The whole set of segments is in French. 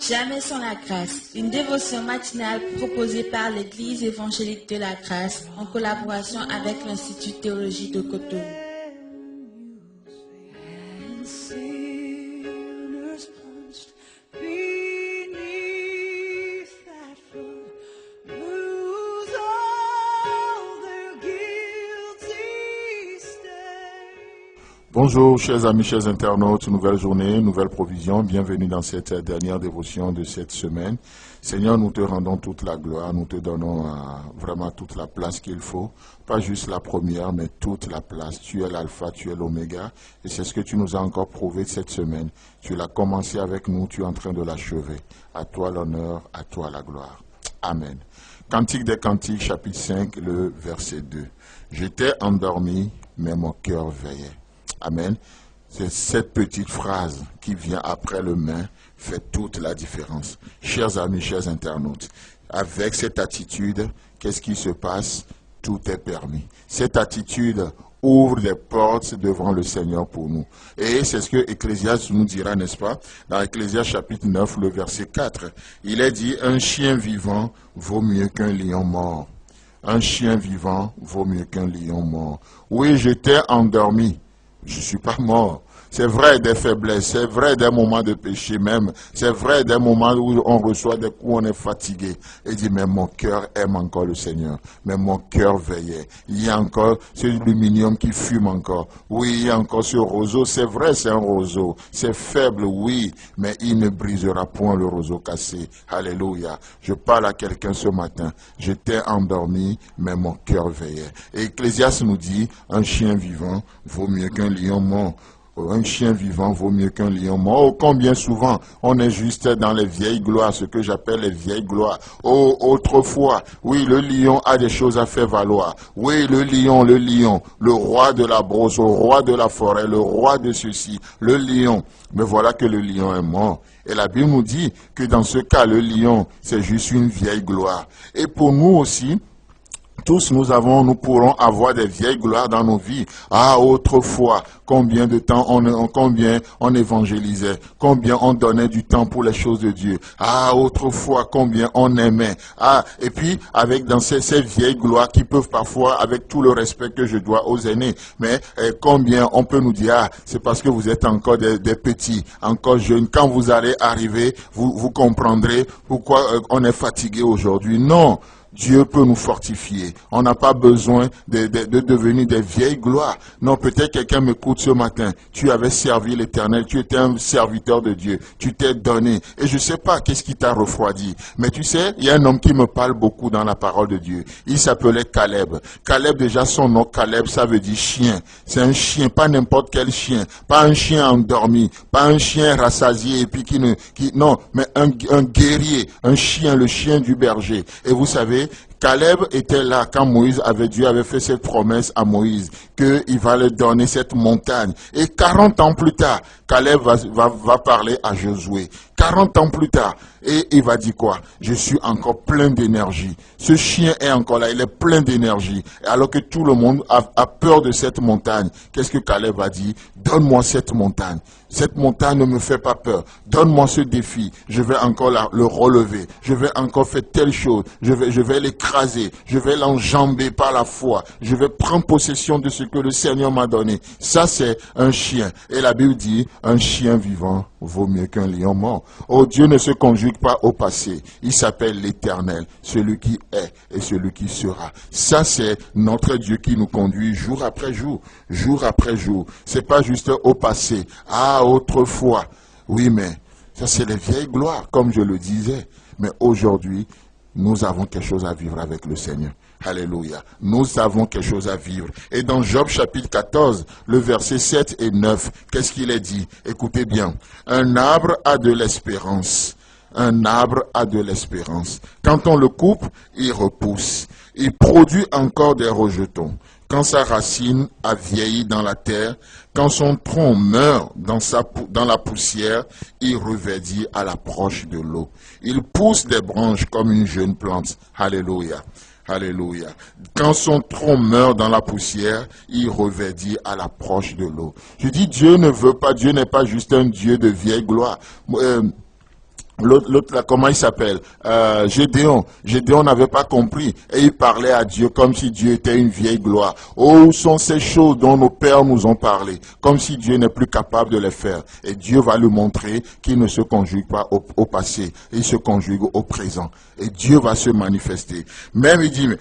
Jamais sans la grâce, une dévotion matinale proposée par l'Église évangélique de la grâce en collaboration avec l'Institut de théologie de Cotonou. Bonjour chers amis, chers internautes, nouvelle journée, nouvelle provision, bienvenue dans cette dernière dévotion de cette semaine. Seigneur, nous te rendons toute la gloire, nous te donnons vraiment toute la place qu'il faut, pas juste la première, mais toute la place. Tu es l'alpha, tu es l'oméga, et c'est ce que tu nous as encore prouvé cette semaine. Tu l'as commencé avec nous, tu es en train de l'achever. À toi l'honneur, à toi la gloire. Amen. Cantique des Cantiques, chapitre 5, le verset 2. J'étais endormi, mais mon cœur veillait. Amen. C'est cette petite phrase qui vient après le mais fait toute la différence. Chers amis, chers internautes, avec cette attitude, qu'est-ce qui se passe? Tout est permis. Cette attitude ouvre des portes devant le Seigneur pour nous. Et c'est ce que Ecclésiaste nous dira, n'est-ce pas? Dans Ecclésiaste chapitre 9, le verset 4, il est dit, un chien vivant vaut mieux qu'un lion mort. Un chien vivant vaut mieux qu'un lion mort. Oui, j'étais endormi. Je ne suis pas mort. C'est vrai des faiblesses, c'est vrai des moments de péché même, c'est vrai des moments où on reçoit des coups, on est fatigué. Et dit, mais mon cœur aime encore le Seigneur, mais mon cœur veillait. Il y a encore ce aluminium qui fume encore. Oui, il y a encore ce roseau, c'est vrai, c'est un roseau. C'est faible, oui, mais il ne brisera point le roseau cassé. Alléluia. Je parle à quelqu'un ce matin. J'étais endormi, mais mon cœur veillait. Et Ecclésiaste nous dit, un chien vivant vaut mieux qu'un lion mort. Un chien vivant vaut mieux qu'un lion mort. Oh, combien souvent on est juste dans les vieilles gloires, ce que j'appelle les vieilles gloires. Oh, autrefois, oui, le lion a des choses à faire valoir. Oui, le lion, le roi de la brosse, le roi de la forêt, le roi de ceci, le lion. Mais voilà que le lion est mort. Et la Bible nous dit que dans ce cas, le lion, c'est juste une vieille gloire. Et pour nous aussi, tous nous pourrons avoir des vieilles gloires dans nos vies. Ah, autrefois, combien de temps combien on évangélisait, combien on donnait du temps pour les choses de Dieu. Ah, autrefois, combien on aimait. Ah, et puis, avec dans ces vieilles gloires qui peuvent parfois, avec tout le respect que je dois aux aînés, mais combien on peut nous dire, ah, c'est parce que vous êtes encore des petits, encore jeunes. Quand vous allez arriver, vous comprendrez pourquoi on est fatigué aujourd'hui. Non. Dieu peut nous fortifier. On n'a pas besoin de devenir des vieilles gloires. Non, peut-être quelqu'un m'écoute ce matin. Tu avais servi l'Éternel, tu étais un serviteur de Dieu. Tu t'es donné. Et je ne sais pas qu'est-ce qui t'a refroidi. Mais tu sais, il y a un homme qui me parle beaucoup dans la parole de Dieu. Il s'appelait Caleb. Caleb, déjà son nom, Caleb, ça veut dire chien. C'est un chien, pas n'importe quel chien. Pas un chien endormi. Pas un chien rassasié et puis non, mais un guerrier. Un chien, le chien du berger. Et vous savez, Caleb était là quand Dieu avait fait cette promesse à Moïse, qu'il va lui donner cette montagne. Et 40 ans plus tard, Caleb va parler à Josué. 40 ans plus tard, et il va dire quoi? Je suis encore plein d'énergie. Ce chien est encore là, il est plein d'énergie. Alors que tout le monde a peur de cette montagne. Qu'est-ce que Caleb va dire? Donne-moi cette montagne. Cette montagne ne me fait pas peur. Donne-moi ce défi. Je vais encore le relever. Je vais encore faire telle chose. Je vais l'écraser. Je vais l'enjamber par la foi. Je vais prendre possession de ce que le Seigneur m'a donné. Ça, c'est un chien. Et la Bible dit, un chien vivant vaut mieux qu'un lion mort. Oh, Dieu ne se conjugue pas au passé. Il s'appelle l'Éternel, celui qui est et celui qui sera. Ça, c'est notre Dieu qui nous conduit jour après jour, jour après jour. C'est pas juste au passé. Ah, autrefois. Oui, mais ça, c'est les vieilles gloires, comme je le disais. Mais aujourd'hui, nous avons quelque chose à vivre avec le Seigneur. Alléluia. Nous avons quelque chose à vivre. Et dans Job chapitre 14, le verset 7 et 9, qu'est-ce qu'il est dit? Écoutez bien. Un arbre a de l'espérance. Un arbre a de l'espérance. Quand on le coupe, il repousse. Il produit encore des rejetons. Quand sa racine a vieilli dans la terre, quand son tronc meurt dans la poussière, il reverdit à l'approche de l'eau. Il pousse des branches comme une jeune plante. Alléluia. Alléluia. Quand son tronc meurt dans la poussière, il reverdit à l'approche de l'eau. Je dis, Dieu ne veut pas, Dieu n'est pas juste un Dieu de vieille gloire. L'autre, là, comment il s'appelle? Gédéon. Gédéon n'avait pas compris. Et il parlait à Dieu comme si Dieu était une vieille gloire. Oh, où sont ces choses dont nos pères nous ont parlé? Comme si Dieu n'est plus capable de les faire. Et Dieu va lui montrer qu'il ne se conjugue pas au passé. Il se conjugue au présent. Et Dieu va se manifester. Même il dit, mais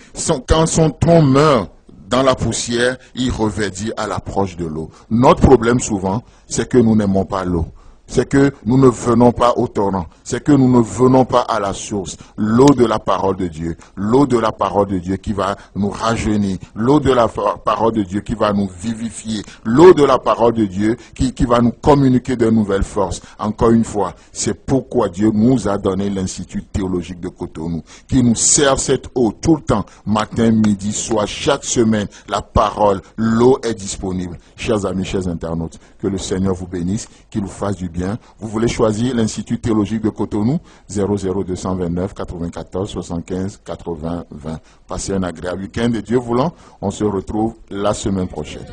quand son tronc meurt dans la poussière, il reverdit à l'approche de l'eau. Notre problème souvent, c'est que nous n'aimons pas l'eau. C'est que nous ne venons pas au torrent, c'est que nous ne venons pas à la source, l'eau de la parole de Dieu, l'eau de la parole de Dieu qui va nous rajeunir, l'eau de la parole de Dieu qui va nous vivifier, l'eau de la parole de Dieu qui va nous communiquer de nouvelles forces. Encore une fois, c'est pourquoi Dieu nous a donné l'Institut théologique de Cotonou, qui nous sert cette eau tout le temps, matin, midi, soir, chaque semaine, la parole, l'eau est disponible. Chers amis, chers internautes, que le Seigneur vous bénisse, qu'il vous fasse du bien. Vous voulez choisir l'Institut théologique de Cotonou, 00229 94 75 80 20. Passez un agréable week-end et Dieu voulant, on se retrouve la semaine prochaine.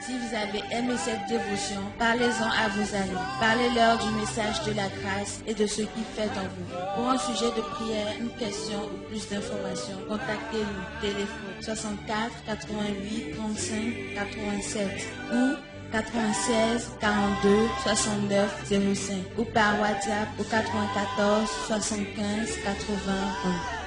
Si vous avez aimé cette dévotion, parlez-en à vos amis. Parlez-leur du message de la grâce et de ce qu'il fait en vous. Pour un sujet de prière, une question ou plus d'informations, contactez-nous. Téléphone 64 88 35 87 ou 96 42 69 05 ou par WhatsApp au 94 75 80 1.